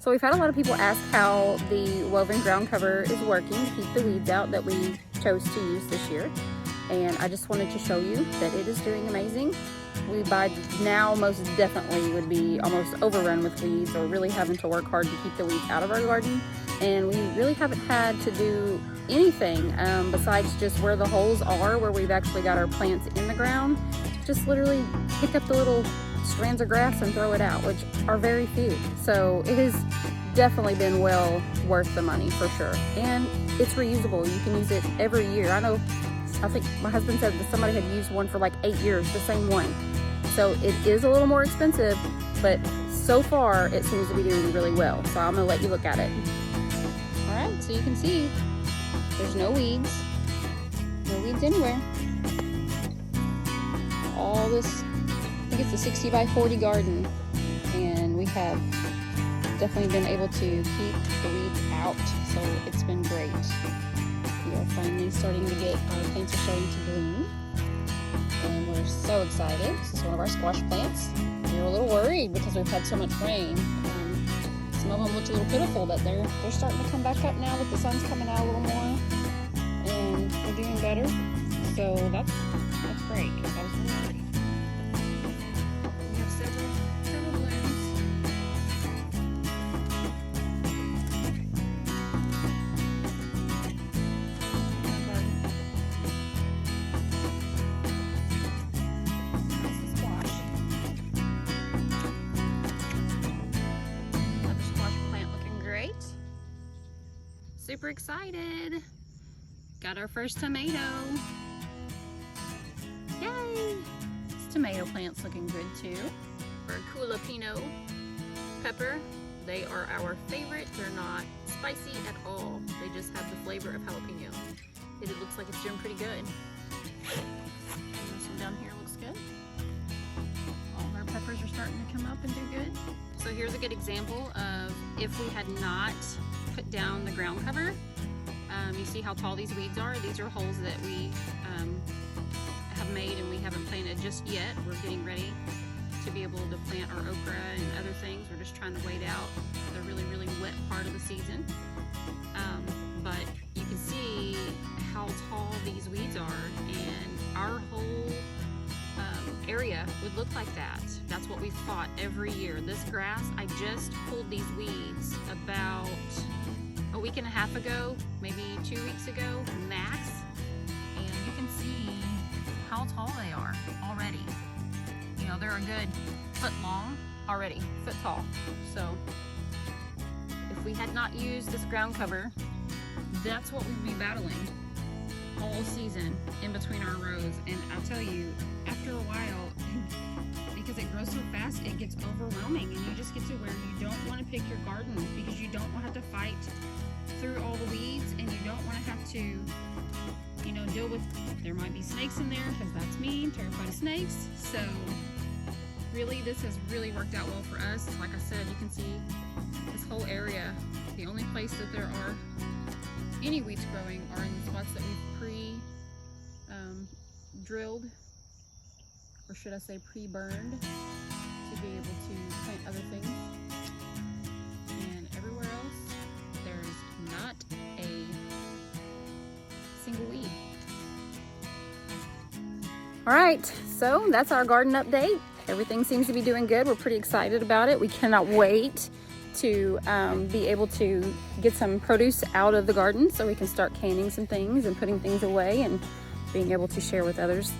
So we've had a lot of people ask how the woven ground cover is working to keep the weeds out that we chose to use this year. And I just wanted to show you that it is doing amazing. We by now most definitely would be almost overrun with weeds or really having to work hard to keep the weeds out of our garden. And we really haven't had to do anything besides just where the holes are, where we've actually got our plants in the ground. Just literally pick up the little strands of grass and throw it out, which are very few. So it has definitely been well worth the money for sure. And it's reusable. You can use it every year. I think my husband said that somebody had used one for like 8 years, the same one. So it is a little more expensive, but so far it seems to be doing really well. So I'm gonna let you look at it. All right, so you can see there's no weeds anywhere. All this, I think it's a 60 by 40 garden, and we have definitely been able to keep the weeds out, so it's been great. We are finally starting to get, our plants are starting to bloom, and we're so excited. This is one of our squash plants. We were a little worried because we've had so much rain. Some of them looked a little pitiful, but they're starting to come back up now that the sun's coming out a little more, and they're doing better. So that's great, because I was a little worried. We have several blooms. That's the squash. Another squash plant looking great. Super excited. Got our first tomato. Yay! This tomato plant's looking good too. Our jalapeno pepper. They are our favorite. They're not spicy at all. They just have the flavor of jalapeno. It looks like it's doing pretty good. This one down here looks good. All of our peppers are starting to come up and do good. So here's a good example of if we had not put down the ground cover. You see how tall these weeds are? These are holes that we have made and we haven't planted just yet. We're getting ready to be able to plant our okra and other things. We're just trying to wait out the really, really wet part of the season. But you can see how tall these weeds are, and our whole area would look like that. That's what we fought every year. This grass, I just pulled these weeds about a week and a half ago, maybe 2 weeks ago max, and you can see how tall they are already. You know, they're a good foot long already, foot tall. So if we had not used this ground cover, that's what we'd be battling all season in between our rows. And I'll tell you, after a while, because it grows so fast, it gets overwhelming, and you just get to where you don't want to pick your garden because you don't want to have to fight through all the weeds, and you don't want to have to, you know, deal with, there might be snakes in there, because that's me, terrified of snakes. So really, this has really worked out well for us. Like I said, you can see this whole area. The only place that there are any weeds growing are in the spots that we've drilled, or should I say pre-burned, to be able to plant other things. And everywhere else, there's not a single weed. All right, so that's our garden update. Everything seems to be doing good. We're pretty excited about it. We cannot wait to be able to get some produce out of the garden so we can start canning some things and putting things away and being able to share with others.